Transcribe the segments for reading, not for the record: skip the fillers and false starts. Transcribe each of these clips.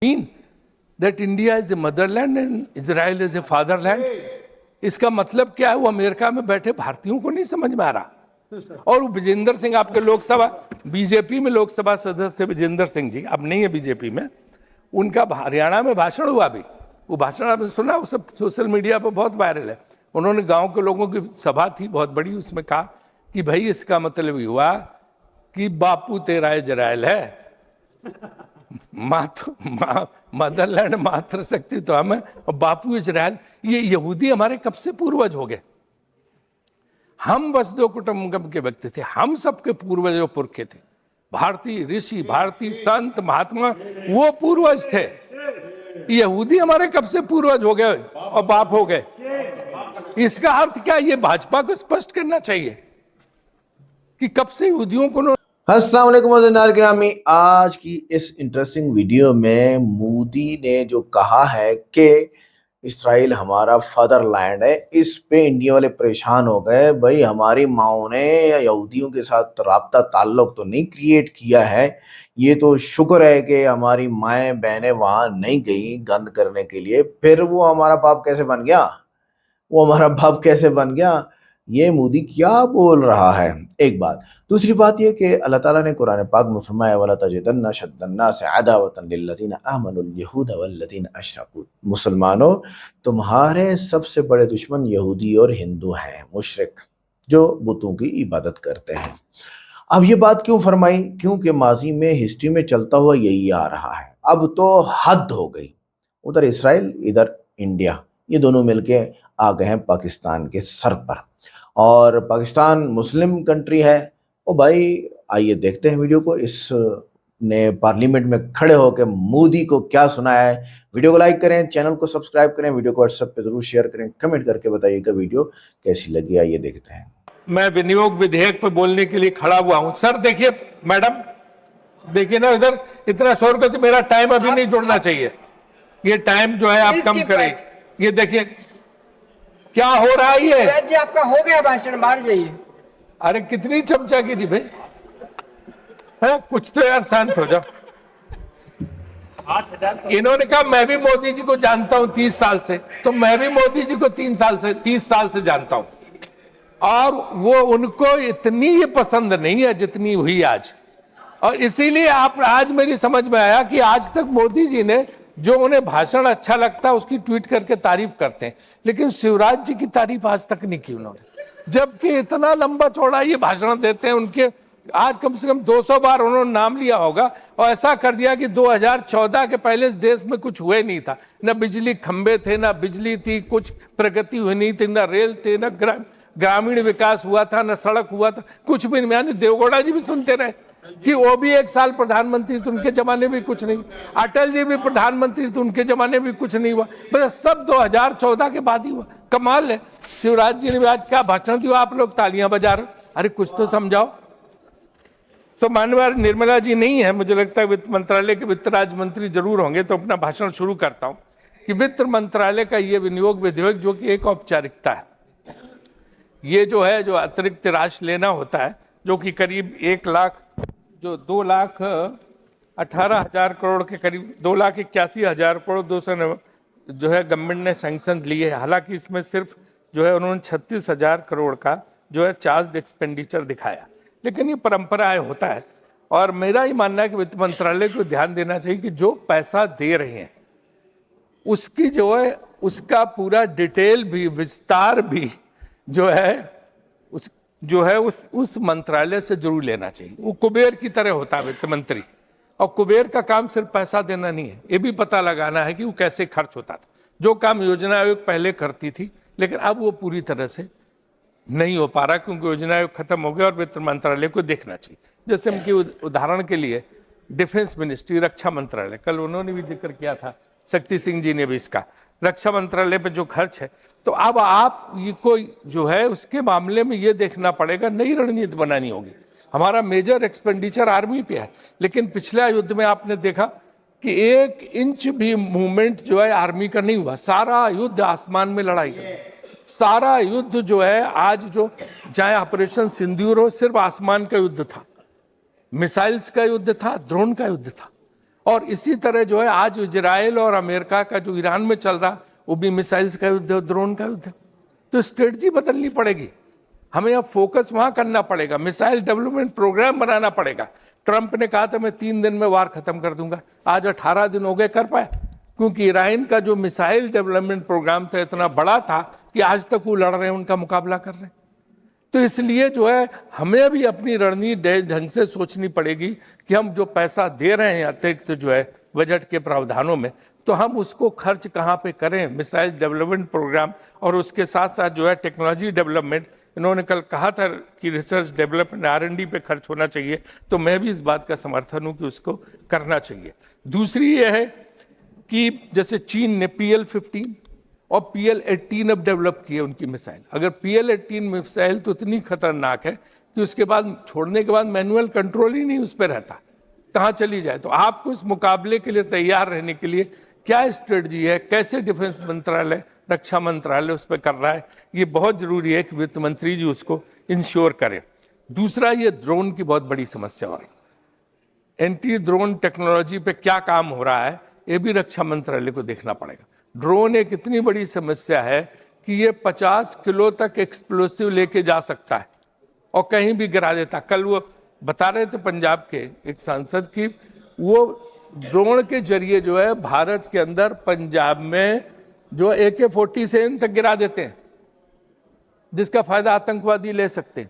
mean that India is a motherland and Israel is a fatherland? इसका मतलब क्या है? वो अमेरिका में बैठे भारतीयों को नहीं समझ में आ रहा। और वो विजेंद्र सिंह, आपके लोकसभा बीजेपी में लोकसभा सदस्य विजेंद्र सिंह जी, अब नहीं है बीजेपी में, उनका हरियाणा में भाषण हुआ भी, वो भाषण आपने सुना, वो सब सोशल मीडिया पर बहुत वायरल है। उन्होंने गांव के लोगों की सभा थी बहुत बड़ी, उसमें कहा कि भाई इसका मतलब ये हुआ कि बापू तेरा इजराइल है, मदरलैंड मातृशक्ति तो हम है और बापू इजराइल। ये यहूदी हमारे कब से पूर्वज हो गए? हम वसुधैव कुटुंबकम के व्यक्ति थे, हम सबके पूर्वज और पुरखे थे। भारतीय ऋषि, भारतीय संत महात्मा वो पूर्वज थे। यहूदी हमारे कब से पूर्वज हो गए और बाप हो गए? इसका अर्थ क्या? ये भाजपा को स्पष्ट करना चाहिए कि कब से यहूदियों को। अस्सलाम वालेकुम मज़ेदार गिरामी, आज की इस इंटरेस्टिंग वीडियो में मोदी ने जो कहा है कि इसराइल हमारा फादरलैंड है, इस पे इंडिया वाले परेशान हो गए। भाई हमारी माओ ने या यहूदियों के साथ राब्ता ताल्लुक तो नहीं क्रिएट किया है, ये तो शुक्र है कि हमारी माएँ बहनें वहाँ नहीं गई गंद करने के लिए। फिर वो हमारा बाप कैसे बन गया? वो हमारा बाप कैसे बन गया? ये मोदी क्या बोल रहा है? एक बात। दूसरी बात ये कि अल्लाह ताला ने कुरान पाक में फरमाया वला तजिदन्ना अशद्दन्नास अदावतन लिल्लज़ीना आमनुल यहूद वल्लज़ीना अशरकू, मुसलमानों तुम्हारे सबसे बड़े दुश्मन यहूदी और हिंदू हैं, मुशरिक जो बुतों की इबादत करते हैं। अब ये बात क्यों फरमाई? क्योंकि माजी में हिस्ट्री में चलता हुआ यही आ रहा है। अब तो हद हो गई, उधर इसराइल इधर इंडिया, ये दोनों मिलके आ गए हैं पाकिस्तान के सर पर। और पाकिस्तान मुस्लिम कंट्री है। ओ भाई आइए देखते हैं वीडियो को। इस ने पार्लियामेंट में खड़े होकर मोदी को क्या सुनाया है। वीडियो को लाइक करें, चैनल को सब्सक्राइब करें, वीडियो को व्हाट्सएप पे जरूर शेयर करें, कमेंट करके बताइएगा वीडियो कैसी लगी। आइए देखते हैं। मैं विनियोग विधेयक पे बोलने के लिए खड़ा हुआ हूं। सर देखिए, मैडम देखिए ना, इधर इतना शोर कर, मेरा टाइम अभी नहीं जुड़ना चाहिए। ये टाइम जो है आप कम करें। ये देखिए क्या हो रहा है। ये जी आपका हो गया भाषण, बाहर जाइए। अरे कितनी चमचागिरी भाई है, कुछ तो यार शांत हो जाओ। इन्होंने कहा मैं भी मोदी जी को जानता हूं 30 साल से, तो मैं भी मोदी जी को 30 साल से जानता हूं, और वो उनको इतनी ये पसंद नहीं है जितनी हुई आज। और इसीलिए आप आज मेरी समझ में आया कि आज तक मोदी जी ने जो उन्हें भाषण अच्छा लगता है उसकी ट्वीट करके तारीफ करते हैं, लेकिन शिवराज जी की तारीफ आज तक नहीं की उन्होंने, जबकि इतना लंबा चौड़ा ये भाषण देते हैं। उनके आज कम से कम 200 बार उन्होंने नाम लिया होगा, और ऐसा कर दिया कि 2014 के पहले इस देश में कुछ हुए नहीं था, न बिजली खंबे थे, न बिजली थी, कुछ प्रगति हुई नहीं थी, न रेल थे, न ग्रामीण विकास हुआ था, न सड़क हुआ था, कुछ भी नहीं। यानी देवगौड़ा जी भी सुनते रहे कि वो भी 1 साल प्रधानमंत्री थे, उनके जमाने भी कुछ नहीं। अटल जी भी प्रधानमंत्री थे, उनके जमाने भी कुछ नहीं हुआ। बस सब 2014 के बाद ही हुआ। कमाल है। शिवराज जी ने भी आज क्या भाषण दिया, आप लोग तालियां बजा रहे हो। अरे कुछ तो समझाओ। तो माननीय निर्मला जी नहीं है, मुझे लगता है वित्त मंत्रालय के वित्त राज्य मंत्री जरूर होंगे, तो अपना भाषण शुरू करता हूं कि वित्त मंत्रालय का ये विनियोग विधेयक जो कि एक औपचारिकता है, ये जो है जो अतिरिक्त राशि लेना होता है, जो कि करीब 2,18,000 करोड़ के करीब 2,81,000 करोड़ 200 जो है गवर्नमेंट ने सैंक्शन लिए है। हालांकि इसमें सिर्फ जो है उन्होंने 36,000 करोड़ का जो है चार्ज एक्सपेंडिचर दिखाया, लेकिन ये परंपरा होता है। और मेरा ही मानना है कि वित्त मंत्रालय को ध्यान देना चाहिए कि जो पैसा दे रहे हैं उसकी जो है उसका पूरा डिटेल भी, विस्तार भी जो है उस मंत्रालय से जरूर लेना चाहिए। वो कुबेर की तरह होता है वित्त मंत्री, और कुबेर का काम सिर्फ पैसा देना नहीं है, ये भी पता लगाना है कि वो कैसे खर्च होता था। जो काम योजना आयोग पहले करती थी, लेकिन अब वो पूरी तरह से नहीं हो पा रहा क्योंकि योजना आयोग खत्म हो गया, और वित्त मंत्रालय को देखना चाहिए। जैसे उनकी उदाहरण के लिए डिफेंस मिनिस्ट्री, रक्षा मंत्रालय, कल उन्होंने भी जिक्र किया था, शक्ति सिंह जी ने भी इसका, रक्षा मंत्रालय पे जो खर्च है, तो अब आप ये कोई जो है उसके मामले में ये देखना पड़ेगा, नई रणनीति बनानी होगी। हमारा मेजर एक्सपेंडिचर आर्मी पे है, लेकिन पिछले युद्ध में आपने देखा कि 1 इंच भी मूवमेंट जो है आर्मी का नहीं हुआ। सारा युद्ध आसमान में लड़ाई का, सारा युद्ध जो है आज जो चाहे ऑपरेशन सिंदूर हो, सिर्फ आसमान का युद्ध था, मिसाइल्स का युद्ध था, ड्रोन का युद्ध था। और इसी तरह जो है आज इजराइल और अमेरिका का जो ईरान में चल रहा, वो भी मिसाइल्स का युद्ध है, ड्रोन का युद्ध है। तो स्ट्रेटजी बदलनी पड़ेगी, हमें अब फोकस वहां करना पड़ेगा, मिसाइल डेवलपमेंट प्रोग्राम बनाना पड़ेगा। ट्रंप ने कहा था मैं 3 दिन में वार खत्म कर दूंगा, आज 18 दिन हो गए, कर पाए? क्योंकि ईरान का जो मिसाइल डेवलपमेंट प्रोग्राम था इतना बड़ा था कि आज तक वो लड़ रहे हैं, उनका मुकाबला कर रहे हैं। तो इसलिए जो है हमें भी अपनी रणनीति ढंग से सोचनी पड़ेगी कि हम जो पैसा दे रहे हैं अतिरिक्त जो है बजट के प्रावधानों में, तो हम उसको खर्च कहाँ पे करें, मिसाइल डेवलपमेंट प्रोग्राम और उसके साथ साथ जो है टेक्नोलॉजी डेवलपमेंट। इन्होंने कल कहा था कि रिसर्च डेवलपमेंट R&D पे खर्च होना चाहिए, तो मैं भी इस बात का समर्थन हूं कि उसको करना चाहिए। दूसरी ये है कि जैसे चीन ने PL-15 और PL-18 अब डेवलप किए उनकी मिसाइल। अगर PL-18 मिसाइल तो इतनी खतरनाक है कि उसके बाद छोड़ने के बाद मैनुअल कंट्रोल ही नहीं उस पर रहता, कहाँ चली जाए। तो आपको इस मुकाबले के लिए तैयार रहने के लिए क्या स्ट्रेटजी है, कैसे डिफेंस मंत्रालय, रक्षा मंत्रालय उस पर कर रहा है, ये बहुत जरूरी है कि वित्त मंत्री जी उसको इंश्योर करें। दूसरा, ये ड्रोन की बहुत बड़ी समस्या हो रही, एंटी ड्रोन टेक्नोलॉजी पे क्या काम हो रहा है, ये भी रक्षा मंत्रालय को देखना पड़ेगा। ड्रोन एक इतनी बड़ी समस्या है कि ये 50 किलो तक एक्सप्लोसिव लेके जा सकता है और कहीं भी गिरा देता। कल वो बता रहे थे पंजाब के एक सांसद की, वो ड्रोन के जरिए जो है भारत के अंदर पंजाब में जो AK-47 तक गिरा देते हैं, जिसका फायदा आतंकवादी ले सकते हैं।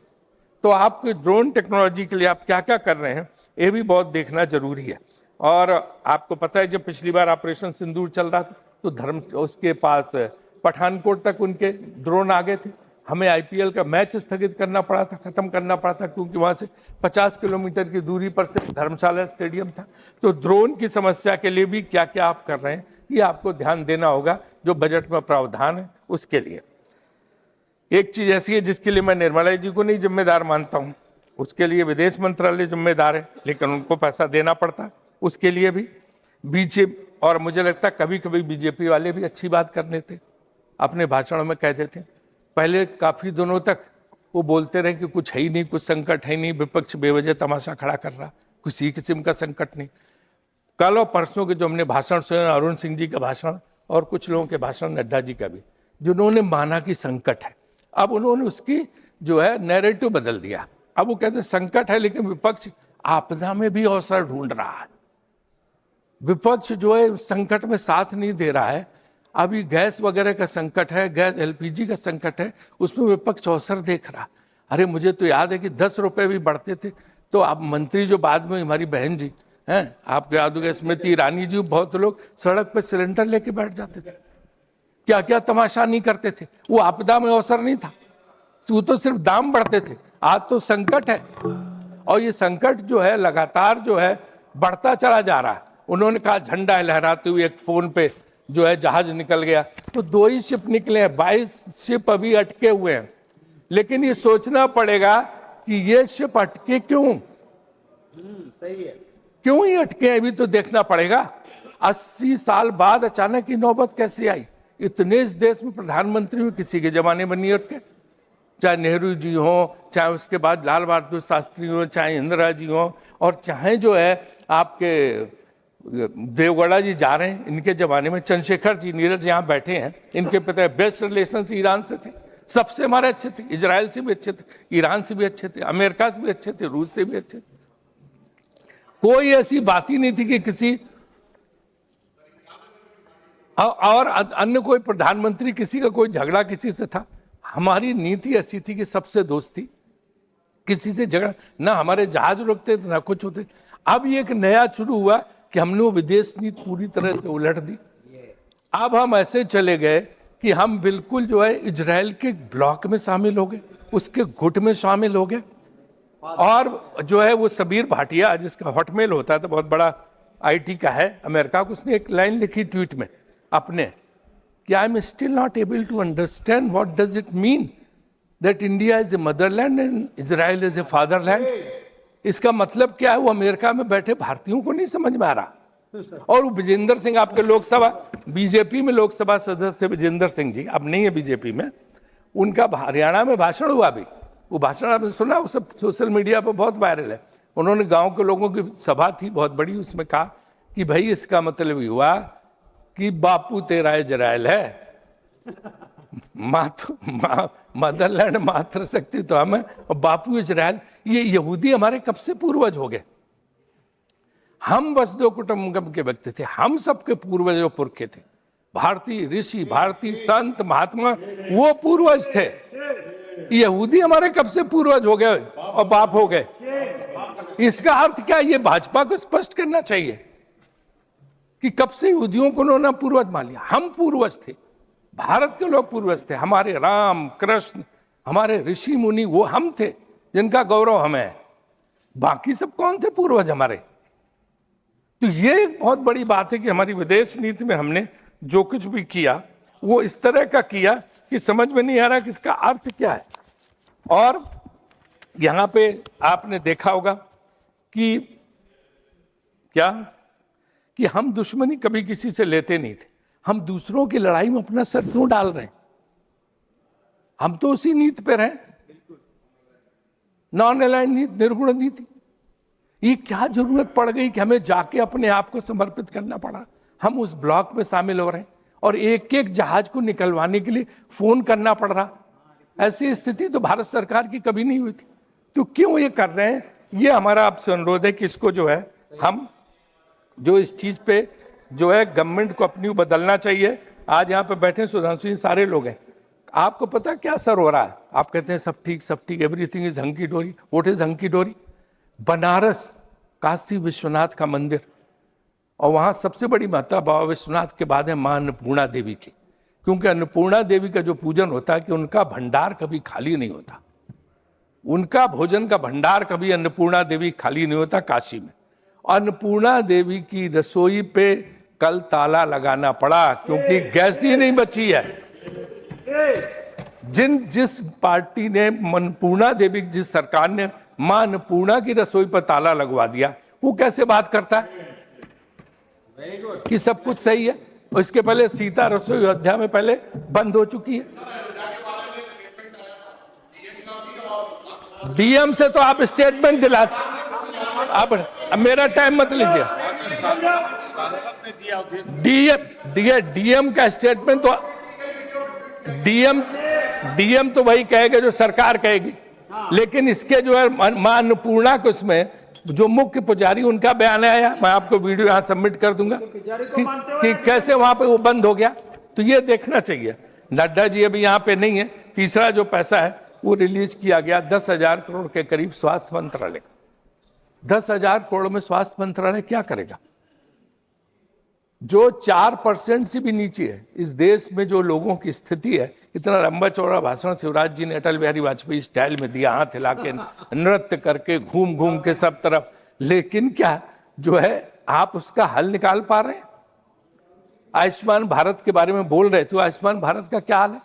तो आपकी ड्रोन टेक्नोलॉजी के लिए आप क्या क्या कर रहे हैं, ये भी बहुत देखना जरूरी है। और आपको पता है जब पिछली बार ऑपरेशन सिंदूर चल रहा था तो उसके पास पठानकोट तक उनके ड्रोन आ गए थे, हमें IPL का मैच स्थगित करना पड़ा था, खत्म करना पड़ा था, क्योंकि वहां से 50 किलोमीटर की दूरी पर सिर्फ धर्मशाला स्टेडियम था। तो ड्रोन की समस्या के लिए भी क्या क्या आप कर रहे हैं, ये आपको ध्यान देना होगा, जो बजट में प्रावधान है उसके लिए। एक चीज ऐसी है जिसके लिए मैं निर्मला जी को नहीं जिम्मेदार मानता हूं, उसके लिए विदेश मंत्रालय जिम्मेदार है, लेकिन उनको पैसा देना पड़ता है उसके लिए भी। बीजेपी, और मुझे लगता है कभी कभी बीजेपी वाले भी अच्छी बात कर लेते, अपने भाषणों में कहते थे। पहले काफी दिनों तक वो बोलते रहे कि कुछ है ही नहीं, कुछ संकट है ही नहीं, विपक्ष बेवजह तमाशा खड़ा कर रहा, किसी किस्म का संकट नहीं। कल और परसों के जो हमने भाषण सुने, अरुण सिंह जी का भाषण और कुछ लोगों के भाषण, नड्डा जी का भी, जिन्होंने माना कि संकट है, अब उन्होंने उसकी जो है नैरेटिव बदल दिया। अब वो कहते हैं संकट है, लेकिन विपक्ष आपदा में भी अवसर ढूंढ रहा है। विपक्ष जो है संकट में साथ नहीं दे रहा है। अभी गैस वगैरह का संकट है, गैस LPG का संकट है, उसमें विपक्ष अवसर देख रहा। अरे मुझे तो याद है कि 10 रुपए भी बढ़ते थे तो अब मंत्री जो बाद में हमारी बहन जी हैं, आपको याद होगा स्मृति ईरानी जी, बहुत लोग सड़क पर सिलेंडर लेके बैठ जाते थे, क्या क्या तमाशा नहीं करते थे। वो आपदा में अवसर नहीं था, वो तो सिर्फ दाम बढ़ते थे। आज तो संकट है और ये संकट जो है लगातार जो है बढ़ता चला जा रहा है। उन्होंने कहा झंडा लहराते हुए एक फोन पे जो है जहाज निकल गया, तो 2 ही शिप निकले हैं, 22 शिप अभी अटके हुए हैं। लेकिन ये सोचना पड़ेगा कि ये शिप अटके क्यों, सही है, क्यों ही अटके, अभी तो देखना पड़ेगा। 80 साल बाद अचानक की नौबत कैसे आई। इतने इस देश में प्रधानमंत्री हुए, किसी के जमाने में नहीं अटके, चाहे नेहरू जी हो, चाहे उसके बाद लाल बहादुर शास्त्री हो, चाहे इंदिरा जी हो, और चाहे जो है आपके देवगौड़ा जी जा रहे हैं, इनके जमाने में चंद्रशेखर जी, नीरज यहाँ बैठे हैं, इनके पिता बेस्ट रिलेशन ईरान से थे, सबसे हमारे अच्छे थे, इजराइल से भी अच्छे थे, ईरान से भी अच्छे थे, अमेरिका से भी अच्छे थे, रूस से भी अच्छे थे। कोई ऐसी बात ही नहीं थी कि किसी और अन्य कोई प्रधानमंत्री किसी का कोई झगड़ा किसी से था। हमारी नीति ऐसी थी कि सबसे दोस्ती, किसी से झगड़ा ना, हमारे जहाज रुकते थे ना कुछ होते। अब ये एक नया शुरू हुआ कि हमने वो विदेश नीति पूरी तरह से उलट दी। अब हम ऐसे चले गए कि हम बिल्कुल जो है इजराइल के ब्लॉक में शामिल हो गए, उसके गुट में शामिल हो गए। और जो है वो सबीर भाटिया, जिसका हॉटमेल होता है तो बहुत बड़ा IT का है अमेरिका को, उसने एक लाइन लिखी ट्वीट में अपने कि I am still not able to understand what does it mean that India is a motherland and Israel is a fatherland. इसका मतलब क्या है, वो अमेरिका में बैठे भारतीयों को नहीं समझ में आ रहा। और वो विजेंद्र सिंह, आपके लोकसभा बीजेपी में लोकसभा सदस्य विजेंद्र सिंह जी, अब नहीं है बीजेपी में, उनका हरियाणा में भाषण हुआ अभी, वो भाषण आपने सुना, वो सब सोशल मीडिया पर बहुत वायरल है। उन्होंने गांव के लोगों की सभा थी बहुत बड़ी, उसमें कहा कि भाई इसका मतलब ये हुआ कि बापू तेरा इजराइल है, मदरलैंड मातृशक्ति तो हम है और बापू इजराइल। ये यहूदी हमारे कब से पूर्वज हो गए? हम वसुधैव कुटुंबकम के व्यक्ति थे, हम सबके पूर्वज पुरखे थे। भारतीय ऋषि, भारतीय संत, महात्मा वो पूर्वज थे। यहूदी हमारे कब से पूर्वज हो गए और बाप हो गए? इसका अर्थ क्या? ये भाजपा को स्पष्ट करना चाहिए कि कब से यहूदियों को उन्होंने पूर्वज मान लिया। हम पूर्वज थे, भारत के लोग पूर्वज थे, हमारे राम कृष्ण, हमारे ऋषि मुनि वो हम थे जिनका गौरव हमें है। बाकी सब कौन थे पूर्वज हमारे? तो ये एक बहुत बड़ी बात है कि हमारी विदेश नीति में हमने जो कुछ भी किया वो इस तरह का किया कि समझ में नहीं आ रहा कि इसका अर्थ क्या है। और यहां पे आपने देखा होगा कि क्या कि हम दुश्मनी कभी किसी से लेते नहीं थे, हम दूसरों की लड़ाई में अपना सर क्यों डाल रहे हैं? हम तो उसी नीति पे रहे, नॉन अलाइंड नीति, निर्गुण नीति। ये क्या जरूरत पड़ गई कि हमें जाके अपने आप को समर्पित करना पड़ा? हम उस ब्लॉक में शामिल हो रहे हैं और एक एक जहाज को निकलवाने के लिए फोन करना पड़ रहा। ऐसी स्थिति तो भारत सरकार की कभी नहीं हुई थी। तो क्यों ये कर रहे हैं? ये हमारा आपसे अनुरोध है कि इसको जो है हम जो इस चीज पे जो है गवर्नमेंट को अपनी बदलना चाहिए। आज यहाँ पे बैठे सुधांशु जी सारे लोग हैं, आपको पता क्या असर हो रहा है? आप कहते हैं सब ठीक, एवरीथिंग इज हंकी डोरी। व्हाट इज हंकी डोरी? बनारस काशी विश्वनाथ का मंदिर, और वहां सबसे बड़ी महत्ता बाबा विश्वनाथ के बाद है मां अन्नपूर्णा देवी की, क्योंकि अन्नपूर्णा देवी का जो पूजन होता है कि उनका भंडार कभी खाली नहीं होता, उनका भोजन का भंडार कभी अन्नपूर्णा देवी खाली नहीं होता काशी में। अन्नपूर्णा देवी की रसोई पे कल ताला लगाना पड़ा क्योंकि गैस ही नहीं बची है। जिस पार्टी ने अन्नपूर्णा देवी, जिस सरकार ने मां अन्नपूर्णा की रसोई पर ताला लगवा दिया, वो कैसे बात करता है कि सब कुछ सही है? और इसके पहले सीता रसोई अयोध्या में पहले बंद हो चुकी है। डीएम से तो आप स्टेटमेंट दिलाते, अब मेरा टाइम मत लीजिए। डीएम का स्टेटमेंट तो डीएम तो वही कहेगा जो सरकार कहेगी, लेकिन इसके जो है मां अन्नपूर्णा को इसमें जो मुख्य पुजारी उनका बयान आया, मैं आपको वीडियो यहां सबमिट कर दूंगा कि कैसे वहां पे वो बंद हो गया। तो ये देखना चाहिए। नड्डा जी अभी यहाँ पे नहीं है। तीसरा जो पैसा है वो रिलीज किया गया 10,000 करोड़ के करीब स्वास्थ्य मंत्रालय। 10,000 करोड़ में स्वास्थ्य मंत्रालय क्या करेगा? जो 4% से भी नीचे है इस देश में जो लोगों की स्थिति है। इतना लंबा चौड़ा भाषण शिवराज जी ने अटल बिहारी वाजपेयी स्टाइल में दिया, हाथ हिला के, नृत्य करके, घूम घूम के सब तरफ, लेकिन क्या जो है आप उसका हल निकाल पा रहे हैं? आयुष्मान भारत के बारे में बोल रहे थे, आयुष्मान भारत का क्या हाल है?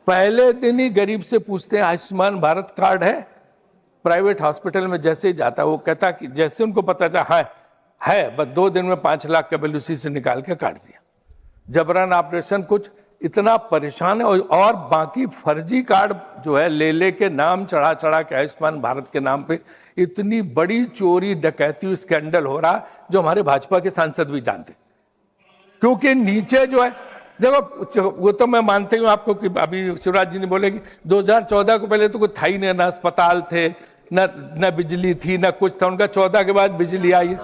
पहले दिन ही गरीब से पूछते हैं आयुष्मान भारत कार्ड है? प्राइवेट हॉस्पिटल में जैसे ही जाता है वो कहता कि जैसे उनको पता चला है बस 2 दिन में 5 लाख का बिल उसी से निकाल के काट दिया। जबरन ऑपरेशन, कुछ इतना परेशान है। और बाकी फर्जी कार्ड जो है ले के नाम चढ़ा के आयुष्मान भारत के नाम पे इतनी बड़ी चोरी डकैती स्कैंडल हो रहा जो हमारे भाजपा के सांसद भी जानते। क्योंकि नीचे जो है देखो, वो तो मैं मानती हूँ आपको कि अभी शिवराज जी ने बोले कि 2014 को पहले तो कोई था ही नहीं, ना अस्पताल थे, न बिजली थी, न कुछ था। उनका 14 के बाद बिजली आई।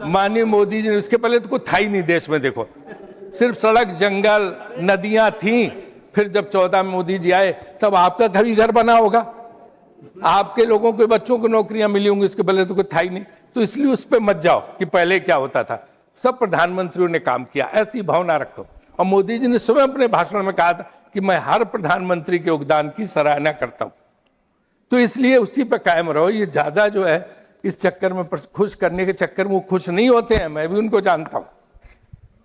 माननीय मोदी जी ने, उसके पहले तो कुछ था ही नहीं देश में। देखो सिर्फ सड़क, जंगल, नदियां थी। फिर जब 14 में मोदी जी आए तब आपका घर बना होगा, आपके लोगों के बच्चों को नौकरियां मिली होंगी। इसके पहले तो कुछ था ही नहीं। तो इसलिए उस पर मत जाओ कि पहले क्या होता था। सब प्रधानमंत्रियों ने काम किया, ऐसी भावना रखो। और मोदी जी ने स्वयं अपने भाषण में कहा था कि मैं हर प्रधानमंत्री के योगदान की सराहना करता हूं। तो इसलिए उसी पर कायम रहो। ये ज्यादा जो है इस चक्कर में, खुश करने के चक्कर में वो खुश नहीं होते हैं, मैं भी उनको जानता हूं।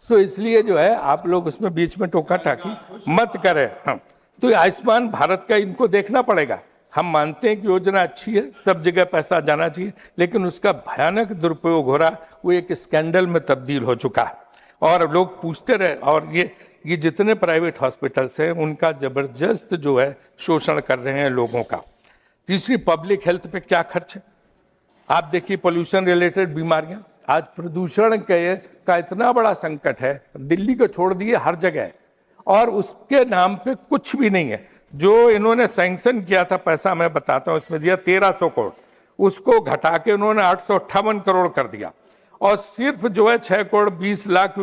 तो इसलिए जो है आप लोग उसमें बीच में टोका टाकी मत करें। हाँ, तो आयुष्मान भारत का इनको देखना पड़ेगा। हम मानते हैं कि योजना अच्छी है, सब जगह पैसा जाना चाहिए, लेकिन उसका भयानक दुरुपयोग हो रहा, वो एक स्कैंडल में तब्दील हो चुका है। और लोग पूछते रहे, और ये जितने प्राइवेट हॉस्पिटल्स हैं उनका जबरदस्त जो है शोषण कर रहे हैं लोगों का। तीसरी, पब्लिक हेल्थ पे क्या खर्च है? आप देखिए, पोल्यूशन रिलेटेड बीमारियां, आज प्रदूषण का इतना बड़ा संकट है, दिल्ली को छोड़ दिए हर जगह है, और उसके नाम पे कुछ भी नहीं है। जो इन्होंने सैंक्शन किया था पैसा, मैं बताता हूँ, इसमें दिया 1300 करोड़, उसको घटा के उन्होंने 858 करोड़ कर दिया। और सिर्फ जो है 6 करोड़ 20 लाख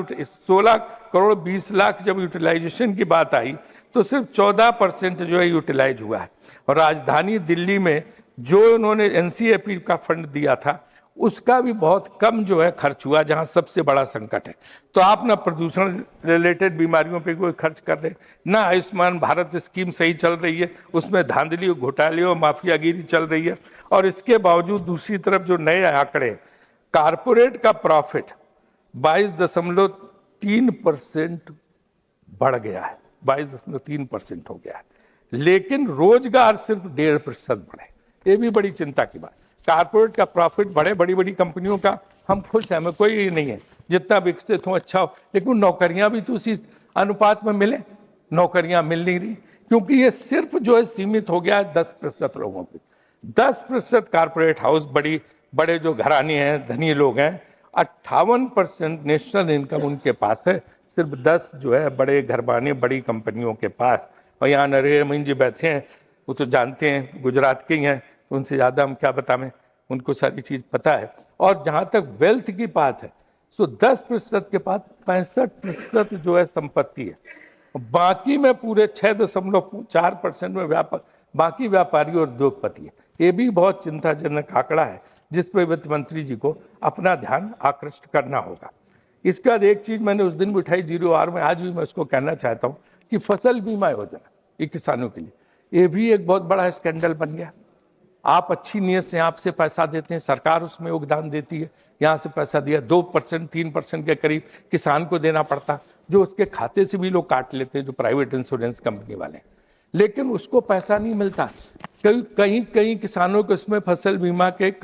16 करोड़ 20 लाख जब यूटिलाइजेशन की बात आई तो सिर्फ 14% जो है यूटिलाइज हुआ है। और राजधानी दिल्ली में जो उन्होंने एनसीएपी का फंड दिया था उसका भी बहुत कम जो है खर्च हुआ, जहां सबसे बड़ा संकट है। तो आप ना प्रदूषण रिलेटेड बीमारियों पे कोई खर्च कर रहे, ना आयुष्मान भारत स्कीम सही चल रही है, उसमें धांधली घोटाले और माफियागिरी चल रही है। और इसके बावजूद दूसरी तरफ जो नए आंकड़े, कारपोरेट का प्रॉफिट 22.3% बढ़ गया है, 22.3% हो गया है, लेकिन रोजगार सिर्फ 1.5% बढ़े। ये भी बड़ी चिंता की बात। कारपोरेट का प्रॉफिट बढ़े, बड़ी बड़ी कंपनियों का, हम खुश हैं, हमें कोई ये नहीं है, जितना विकसित हो अच्छा हो, लेकिन नौकरियां भी तो उसी अनुपात में मिले। नौकरियां मिल नहीं रही, क्योंकि ये सिर्फ जो है सीमित हो गया है 10% लोगों पे। 10% कारपोरेट हाउस, बड़े जो घराने हैं, धनी लोग हैं, 58% नेशनल इनकम उनके पास है, सिर्फ 10 जो है बड़े घरबाने बड़ी कंपनियों के पास। और यहाँ नरेंद्र मोदी जी बैठे हैं, वो तो जानते हैं, गुजरात के ही हैं, उनसे ज़्यादा हम क्या बताएं, उनको सारी चीज़ पता है। और जहाँ तक वेल्थ की बात है, तो 10% के पास 65% जो है संपत्ति है, बाकी में पूरे 6.4% में बाकी व्यापारी और उद्योगपति है। ये भी बहुत चिंताजनक आंकड़ा है, जिस पर वित्त मंत्री जी को अपना ध्यान आकृष्ट करना होगा। इसके बाद एक चीज मैंने उस दिन भी उठाई 0R में, आज भी मैं उसको कहना चाहता हूँ कि फसल बीमा योजना ये किसानों के लिए, ये भी एक बहुत बड़ा स्कैंडल बन गया। आप अच्छी नीयत से आपसे पैसा देते हैं, सरकार उसमें योगदान देती है, यहाँ से पैसा दिया 2% 3% के करीब किसान को देना पड़ता, जो उसके खाते से भी लोग काट लेते हैं, जो प्राइवेट इंश्योरेंस कंपनी वाले, लेकिन उसको पैसा नहीं मिलता। कहीं किसानों को इसमें फसल बीमा के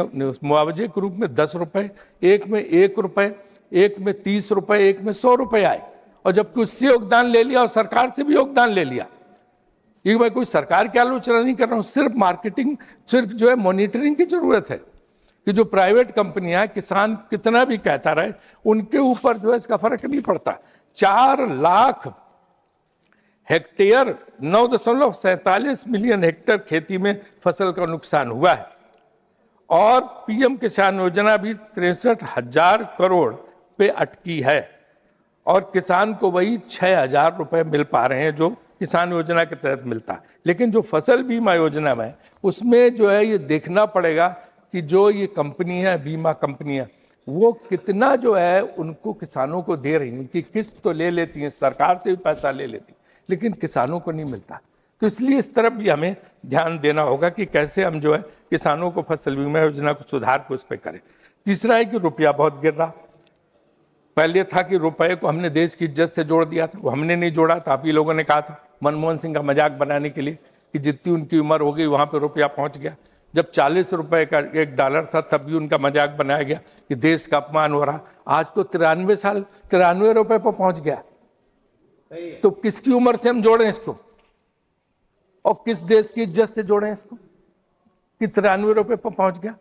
मुआवजे के रूप में 10 रुपए, एक में 1 रुपए, एक में 30 रुपए, एक में 100 रुपए आए, और जबकि उससे योगदान ले लिया और सरकार से भी योगदान ले लिया। ये मैं कोई सरकार की आलोचना नहीं कर रहा हूं, सिर्फ मार्केटिंग, सिर्फ जो है मॉनिटरिंग की जरूरत है कि जो प्राइवेट कंपनियां, किसान कितना भी कहता रहे, उनके ऊपर जो है इसका फर्क नहीं पड़ता। 4 लाख हेक्टेयर 9.47 मिलियन हेक्टेयर खेती में फसल का नुकसान हुआ है, और पीएम किसान योजना भी 63,000 करोड़ पे अटकी है, और किसान को वही 6,000 रुपए मिल पा रहे हैं जो किसान योजना के तहत मिलता है। लेकिन जो फसल बीमा योजना में, उसमें जो है ये देखना पड़ेगा कि जो ये कंपनी है, बीमा कंपनियां, वो कितना जो है उनको किसानों को दे रही हैं। उनकी किस्त तो ले लेती हैं, सरकार से भी पैसा ले लेती, लेकिन किसानों को नहीं मिलता। तो इसलिए इस तरफ भी हमें ध्यान देना होगा कि कैसे हम जो है किसानों को फसल बीमा योजना को सुधार को उस पर करें। तीसरा है कि रुपया बहुत गिर रहा। पहले था कि रुपए को हमने देश की इज्जत से जोड़ दिया था, वो हमने नहीं जोड़ा था। आप ही लोगों ने कहा था मनमोहन सिंह का मजाक बनाने के लिए कि जितनी उनकी उम्र हो गई वहां पे रुपया पहुंच गया। जब 40 रुपए का $1 था तब भी उनका मजाक बनाया गया कि देश का अपमान हो रहा। आज तो 93 रुपए पर पहुंच गया। तो किसकी उम्र से हम जोड़ें इसको, और किस देश की इज्जत से जोड़ें इसको कि 93 रुपए पर पहुंच गया।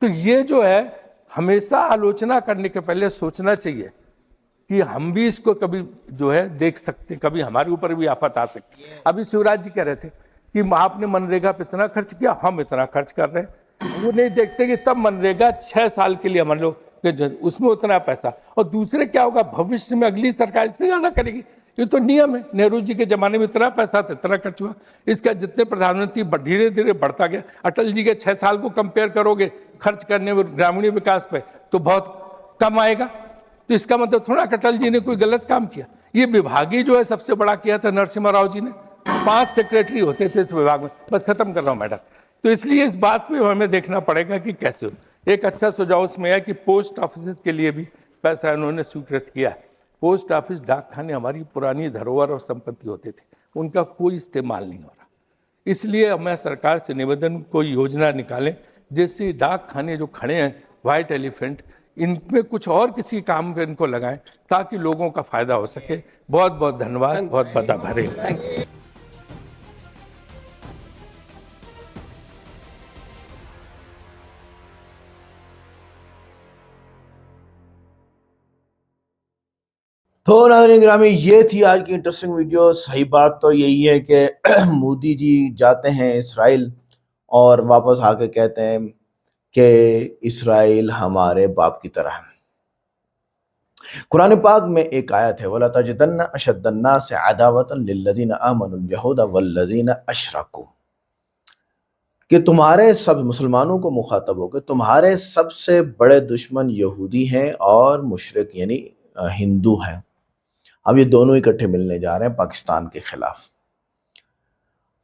तो ये जो है हमेशा आलोचना करने के पहले सोचना चाहिए कि हम भी इसको कभी जो है देख सकते, कभी हमारे ऊपर भी आफत आ सकती है। अभी शिवराज जी कह रहे थे कि आपने मनरेगा पे इतना खर्च किया, हम इतना खर्च कर रहे हैं। वो नहीं देखते कि तब मनरेगा 6 साल के लिए मान लो उसमें उतना पैसा, और दूसरे क्या होगा भविष्य में अगली सरकार इससे ज्यादा करेगी। ये तो नियम है, नेहरू जी के जमाने में इतना पैसा था, इतना खर्च हुआ। इसका जितने प्रधानमंत्री धीरे धीरे बढ़ता गया। अटल जी के 6 साल को कंपेयर करोगे खर्च करने में ग्रामीण विकास पे तो बहुत कम आएगा। तो इसका मतलब थोड़ा अटल जी ने कोई गलत काम किया। ये विभागीय जो है सबसे बड़ा किया था नरसिम्हा राव जी ने, 5 सेक्रेटरी होते थे इस विभाग में। बस खत्म कर रहा हूँ मैडम। तो इसलिए इस बात पे हमें देखना पड़ेगा कि कैसे हो। एक अच्छा सुझाव उसमें है कि पोस्ट ऑफिस के लिए भी पैसा उन्होंने स्वीकृत किया है। पोस्ट ऑफिस, डाकखाने हमारी पुरानी धरोहर और संपत्ति होते थे, उनका कोई इस्तेमाल नहीं हो रहा। इसलिए मैं सरकार से निवेदन, कोई योजना निकालें जिससे डाकखाने जो खड़े हैं व्हाइट एलिफेंट, इनमें कुछ और किसी काम पे इनको लगाएं ताकि लोगों का फायदा हो सके। बहुत बहुत धन्यवाद, बहुत बहुत आभारी। तो नाज़रीन गिरामी, ये थी आज की इंटरेस्टिंग वीडियो। सही बात तो यही है कि मोदी जी जाते हैं इसराइल और वापस आके कहते हैं कि इसराइल हमारे बाप की तरह है। कुरान पाक में एक आयत है, वला तजिदन्ना अशद्दन्नास अदावतन लिल्लज़ीना आमनुल यहूदा वल्लज़ीना अशरकू, कि तुम्हारे सब मुसलमानों को मुखातब होकर तुम्हारे सबसे बड़े दुश्मन यहूदी हैं और मुशरिक यानी हिंदू हैं। अब ये दोनों इकट्ठे मिलने जा रहे हैं पाकिस्तान के खिलाफ।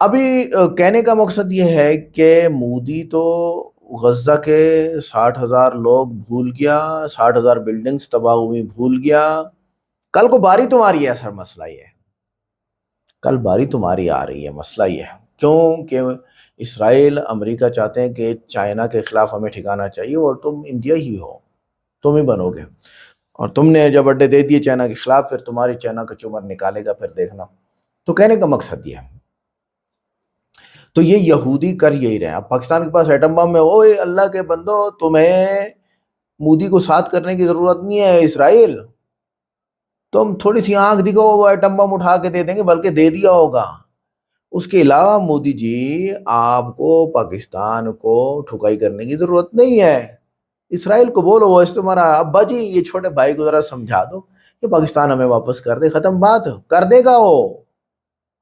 अभी कहने का मकसद ये है कि मोदी तो गजा के 60,000 लोग भूल गया, 60,000 बिल्डिंग्स तबाह हुई भूल गया। कल को बारी तुम्हारी है, सर मसला ये है, कल बारी तुम्हारी आ रही है। मसला ये है क्यों कि इसराइल अमेरिका चाहते हैं कि चाइना के खिलाफ हमें ठिकाना चाहिए और तुम इंडिया ही हो, तुम ही बनोगे। और तुमने जब अड्डे दे दिए चाइना के खिलाफ, फिर तुम्हारी चाइना का चुमर निकालेगा, फिर देखना। तो कहने का मकसद ये है, तो ये यहूदी कर यही रहे हैं। अब पाकिस्तान के पास एटम बम में, ओए अल्लाह के बंदो, तुम्हें मोदी को साथ करने की जरूरत नहीं है। इसराइल तुम थोड़ी सी आंख दिखो, वो एटम बम उठा के दे देंगे, बल्कि दे दिया होगा। उसके अलावा मोदी जी, आपको पाकिस्तान को ठुकाई करने की जरूरत नहीं है। इसराइल को बोलो वो तुम्हारा अब्बा जी, ये छोटे भाई को जरा समझा दो कि पाकिस्तान हमें वापस कर दे, खत्म बात, कर देगा वो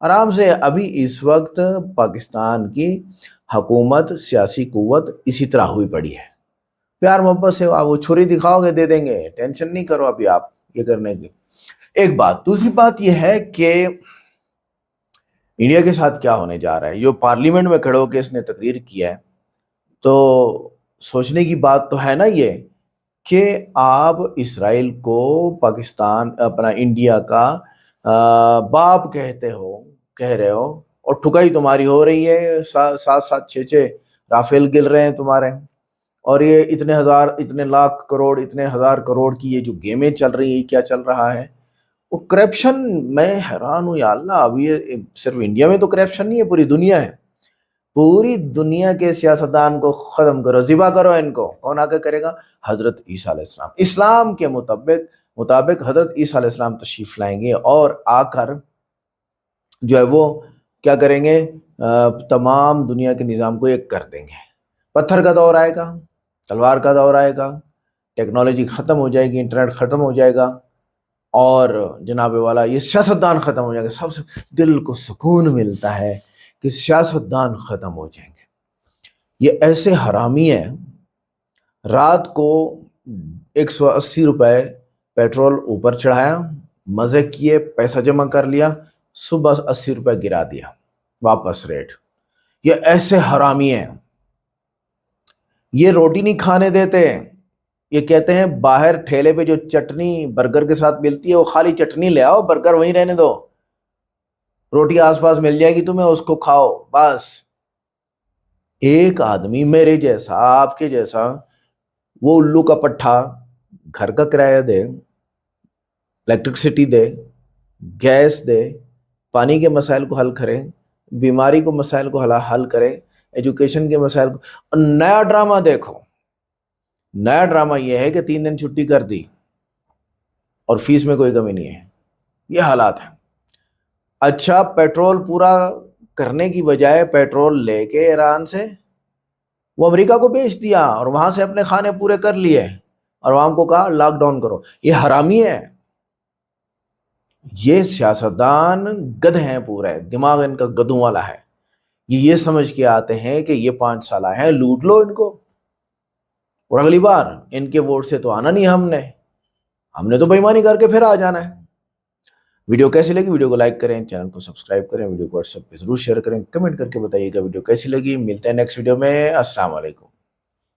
आराम से। अभी इस वक्त पाकिस्तान की हुकूमत, सियासी कुव्वत इसी तरह हुई पड़ी है। प्यार मोहब्बत से आप वो छुरी दिखाओगे, दे देंगे, टेंशन नहीं करो अभी आप ये करने की। एक बात। दूसरी बात यह है कि इंडिया के साथ क्या होने जा रहा है। जो पार्लियामेंट में खड़े होकर इसने तकरीर किया है, तो सोचने की बात तो है ना ये कि आप इसराइल को पाकिस्तान अपना इंडिया का बाप कह रहे हो और ठुकाई तुम्हारी हो रही है। 7-7, 6-6 राफेल गिर रहे हैं तुम्हारे, और ये इतने हजार, इतने लाख करोड़, इतने हजार करोड़ की ये जो गेमें चल रही है, क्या चल रहा है वो करप्शन। मैं हैरान हूँ या अल्लाह। अब ये सिर्फ इंडिया में तो करप्शन नहीं है, पूरी दुनिया है। पूरी दुनिया के सियासतदान को खत्म करो, जिबा करो इनको। कौन आके करेगा? हजरत ईसा अलैहिस्सलाम। इस्लाम के मुताबिक हजरत ईसा अलैहिस्सलाम तशरीफ लाएंगे और आकर जो है वो क्या करेंगे, तमाम दुनिया के निज़ाम को एक कर देंगे। पत्थर का दौर आएगा, तलवार का दौर आएगा, टेक्नोलॉजी ख़त्म हो जाएगी, इंटरनेट ख़त्म हो जाएगा, और जनाब वाला ये सियासतदान ख़त्म हो जाएंगे। सबसे दिल को सुकून मिलता है कि सियासतदान ख़त्म हो जाएंगे। ये ऐसे हरामी हैं, रात को 180 रुपये पेट्रोल ऊपर चढ़ाया, मज़े किए, पैसा जमा कर लिया, सुबह 80 रुपये गिरा दिया वापस रेट। ये ऐसे हरामी हैं। ये रोटी नहीं खाने देते। ये कहते हैं बाहर ठेले पे जो चटनी बर्गर के साथ मिलती है, वो खाली चटनी ले आओ, बर्गर वहीं रहने दो, रोटी आसपास मिल जाएगी तुम्हें, उसको खाओ बस। एक आदमी मेरे जैसा, आपके जैसा, वो उल्लू का पट्ठा, घर का किराया दे, इलेक्ट्रिसिटी दे, गैस दे, पानी के मसाइल को हल करे, बीमारी को मसाइल को हल करे, एजुकेशन के मसाइल को। और नया ड्रामा देखो, नया ड्रामा यह है कि 3 दिन छुट्टी कर दी और फीस में कोई कमी नहीं है। ये हालात है। अच्छा, पेट्रोल पूरा करने की बजाय पेट्रोल लेके ईरान से वो अमेरिका को बेच दिया और वहां से अपने खाने पूरे कर लिए और वहां को कहा लॉकडाउन करो। ये हरामी है। ये सियासतदान गध हैं, पूरे दिमाग इनका गधों वाला है। ये समझ के आते हैं कि ये 5 साल आए हैं, लूट लो इनको, और अगली बार इनके वोट से तो आना नहीं, हमने तो बेईमानी करके फिर आ जाना है। वीडियो कैसी लगी? वीडियो को लाइक करें, चैनल को सब्सक्राइब करें, वीडियो को व्हाट्सएप पे जरूर शेयर करें, कमेंट करके बताइएगा वीडियो कैसी लगी। मिलते हैं नेक्स्ट वीडियो में। अस्सलाम वालेकुम।